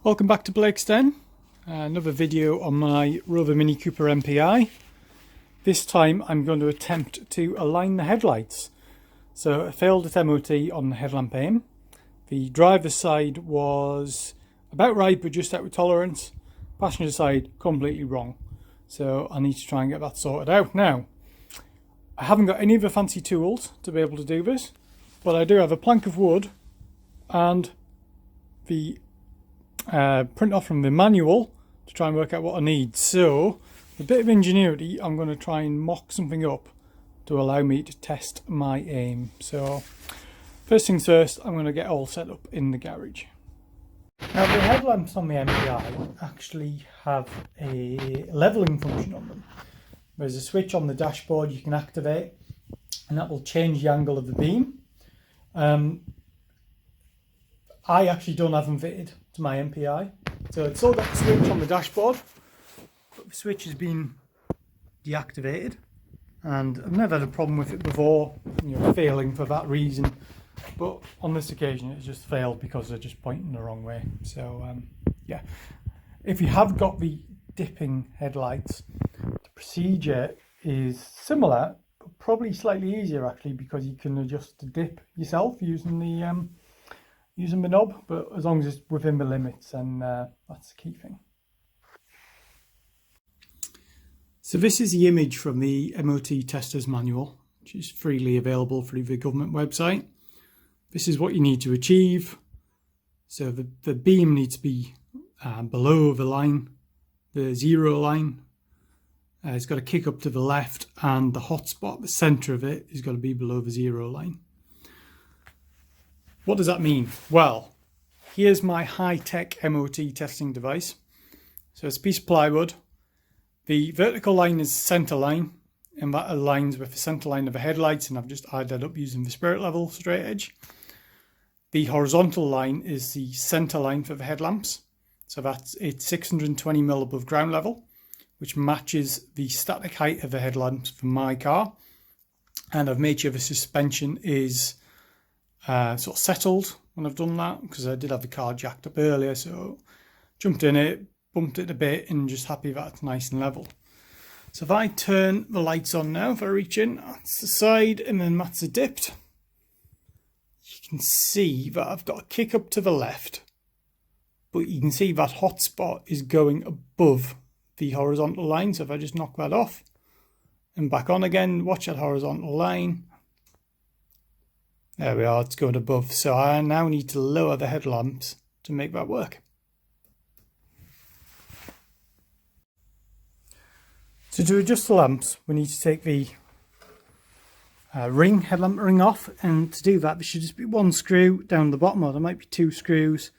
Welcome back to Blake's Den. Another video on my Rover Mini Cooper MPI. This time I'm going to attempt to align the headlights. So I failed at MOT on the headlamp aim. The driver's side was about right but just out of tolerance. Passenger side completely wrong. So I need to try and get that sorted out. Now, I haven't got any of the fancy tools to be able to do this, but I do have a plank of wood and the print off from the manual to try and work out what I need. So, a bit of ingenuity, I'm going to try and mock something up to allow me to test my aim. So, first things first, I'm going to get all set up in the garage. Now, the headlamps on the MPI actually have a levelling function on them. There's a switch on the dashboard you can activate, and that will change the angle of the beam. I actually don't have them fitted to my MPI, so it's still got the switch on the dashboard, but the switch has been deactivated, and I've never had a problem with it before, failing for that reason. But on this occasion, it's just failed because they're just pointing the wrong way. So yeah, if you have got the dipping headlights, the procedure is similar, but probably slightly easier actually, because you can adjust the dip yourself using the knob, but as long as it's within the limits, and that's the key thing. So this is the image from the MOT tester's manual, which is freely available through the government website. This is what you need to achieve. So the beam needs to be below the line, the zero line. It's got to kick up to the left, and the hot spot, the centre of it, is got to be below the zero line. What does that mean? Well, here's my high-tech MOT testing device. So it's a piece of plywood. The vertical line is the centre line, and that aligns with the centre line of the headlights, and I've just eyed that up using the spirit level straight edge. The horizontal line is the centre line for the headlamps. So it's 620mm above ground level, which matches the static height of the headlamps for my car. And I've made sure the suspension is sort of settled when I've done that, because I did have the car jacked up earlier, so jumped in it, bumped it a bit, and just happy that it's nice and level. So if I turn the lights on now, if I reach in, that's the side, and then that's the dipped, you can see that I've got a kick up to the left, but you can see that hot spot is going above the horizontal line. So if I just knock that off and back on again, watch that horizontal line. There we are, it's going above. So I now need to lower the headlamps to make that work. So to adjust the lamps, we need to take the headlamp ring off, and to do that there should just be one screw down the bottom, or there might be two screws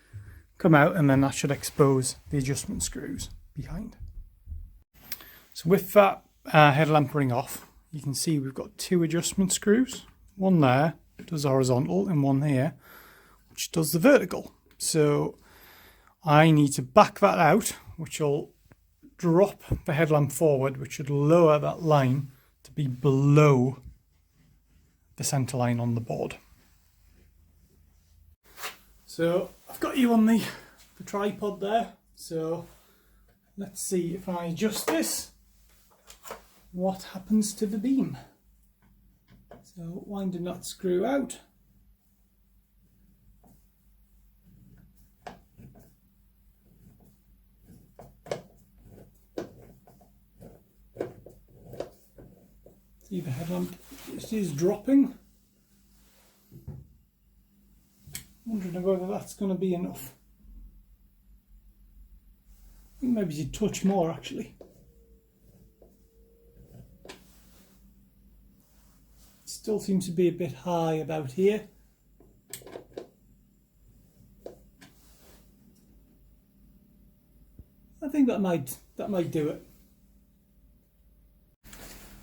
come out, and then that should expose the adjustment screws behind. So with that headlamp ring off, you can see we've got two adjustment screws, one there does the horizontal and one here which does the vertical. So I need to back that out, which will drop the headlamp forward, which should lower that line to be below the centre line on the board. So I've got you on the tripod there, so let's see if I adjust this, what happens to the beam. So winding that screw out. See, the headlamp is dropping. Wondering whether that's going to be enough. I think maybe you'd touch more actually. Still seems to be a bit high about here. I think that might do it.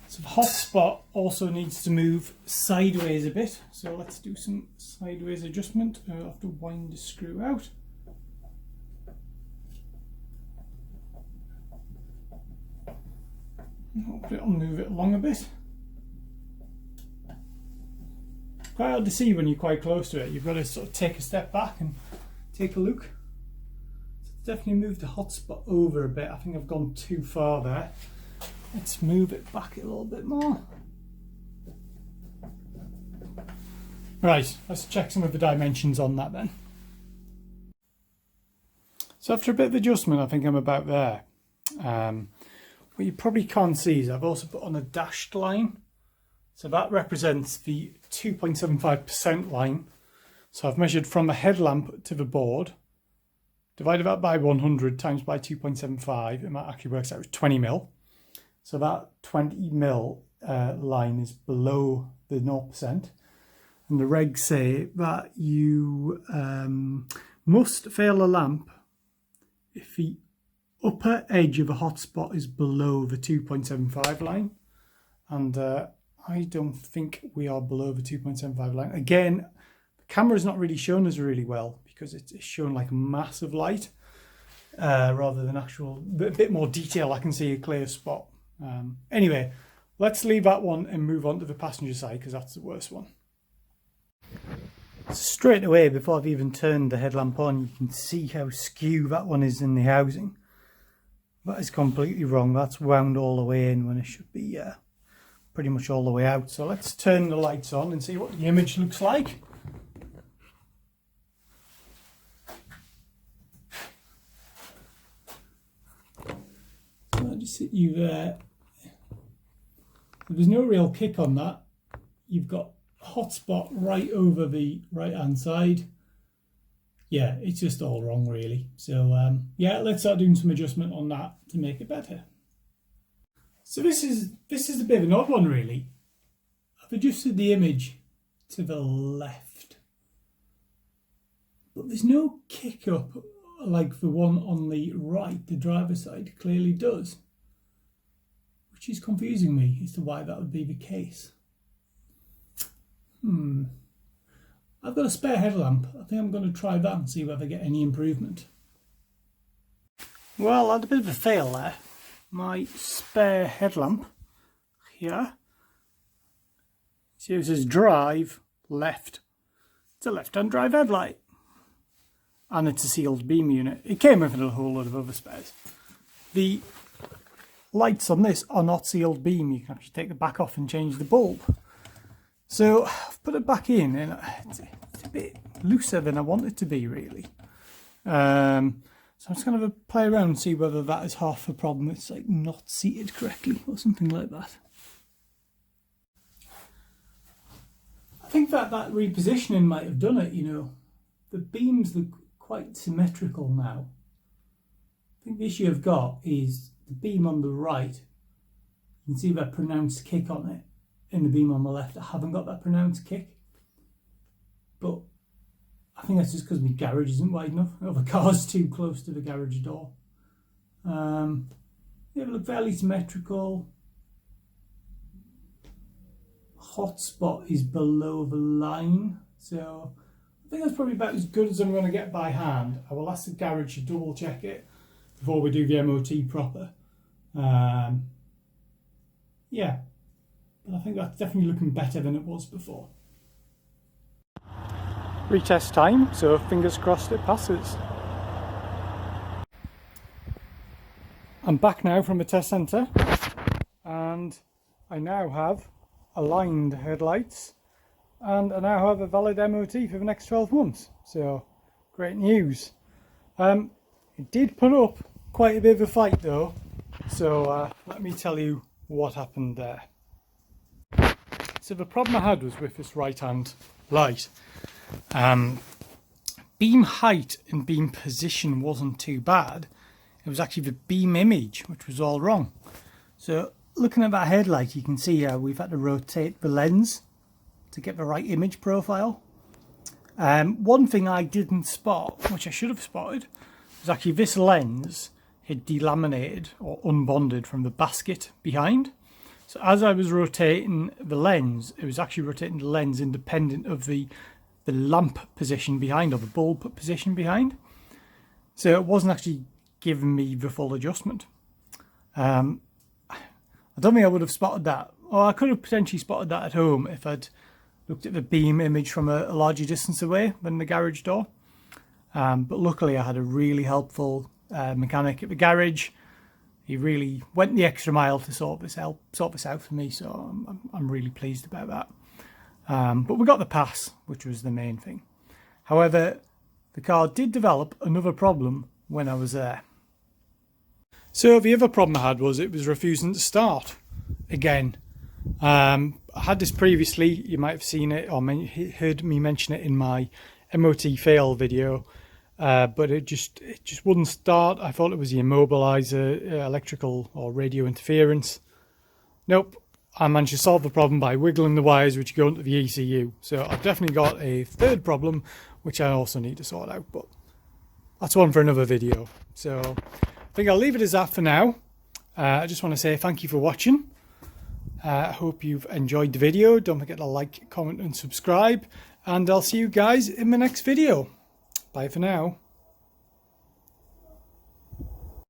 So the hot spot also needs to move sideways a bit. So let's do some sideways adjustment. I'll have to wind the screw out. Hopefully it'll move it along a bit. Quite hard to see when you're quite close to it. You've got to sort of take a step back and take a look. definitely moved the hotspot over a bit. I think I've gone too far there. Let's move it back a little bit more. Right, let's check some of the dimensions on that then. So after a bit of adjustment, I think I'm about there. What you probably can't see is I've also put on a dashed line. So that represents the 2.75% line. So I've measured from the headlamp to the board, divided that by 100 times by 2.75, and that actually works out as 20 mil. So that 20 mil line is below the 0%. And the regs say that you must fail a lamp if the upper edge of a hotspot is below the 2.75 line. And I don't think we are below the 2.75 line. Again, the camera's not really shown us really well because it's shown like massive light rather than actual, a bit more detail. I can see a clear spot. Anyway, let's leave that one and move on to the passenger side because that's the worst one. Straight away, before I've even turned the headlamp on, you can see how skew that one is in the housing. That is completely wrong. That's wound all the way in when it should be pretty much all the way out. So let's turn the lights on and see what the image looks like. So I'll just sit you there. There's no real kick on that. You've got hotspot right over the right hand side. Yeah, it's just all wrong really. So yeah, let's start doing some adjustment on that to make it better. So this is a bit of an odd one really. I've adjusted the image to the left, but there's no kick up like the one on the right, the driver's side clearly does, which is confusing me as to why that would be the case. I've got a spare headlamp. I think I'm going to try that and see whether I get any improvement. Well, I had a bit of a fail there. My spare headlamp here, see it says drive left. It's a left-hand drive headlight. And it's a sealed beam unit. It came with a whole load of other spares. The lights on this are not sealed beam. You can actually take the back off and change the bulb. So I've put it back in and it's a bit looser than I want it to be really. So I'm just going to play around and see whether that is half the problem. It's like not seated correctly or something like that. I think that repositioning might have done it, you know. The beams look quite symmetrical now. I think the issue I've got is the beam on the right. You can see that pronounced kick on it. In the beam on the left, I haven't got that pronounced kick, but I think that's just because my garage isn't wide enough, or the car's too close to the garage door. Yeah, they look fairly symmetrical. Hotspot is below the line, so I think that's probably about as good as I'm going to get by hand. I will ask the garage to double check it before we do the MOT proper. Yeah. I think that's definitely looking better than it was before. Retest time, so fingers crossed it passes. I'm back now from the test centre and I now have aligned headlights and I now have a valid MOT for the next 12 months. So great news. It did put up quite a bit of a fight though, so let me tell you what happened there. So the problem I had was with this right hand light. Beam height and beam position wasn't too bad. It was actually the beam image which was all wrong. So looking at that headlight, you can see we've had to rotate the lens to get the right image profile. One thing I didn't spot, which I should have spotted, was actually this lens had delaminated or unbonded from the basket behind. So as I was rotating the lens, it was actually rotating the lens independent of the lamp position behind or the bulb position behind. So it wasn't actually giving me the full adjustment. I don't think I would have spotted that. Or I could have potentially spotted that at home if I'd looked at the beam image from a larger distance away than the garage door. But luckily I had a really helpful mechanic at the garage. He really went the extra mile to sort this out for me, so I'm really pleased about that. But we got the pass, which was the main thing. However, the car did develop another problem when I was there. So the other problem I had was it was refusing to start again. I had this previously, you might have seen it or heard me mention it in my MOT fail video, but it just wouldn't start. I thought it was the immobilizer, electrical or radio interference. Nope, I managed to solve the problem by wiggling the wires which go into the ECU. So I've definitely got a third problem which I also need to sort out, but that's one for another video. So I think I'll leave it as that for now. I just want to say thank you for watching. I hope you've enjoyed the video. Don't forget to like, comment and subscribe, and I'll see you guys in the next video. Bye for now.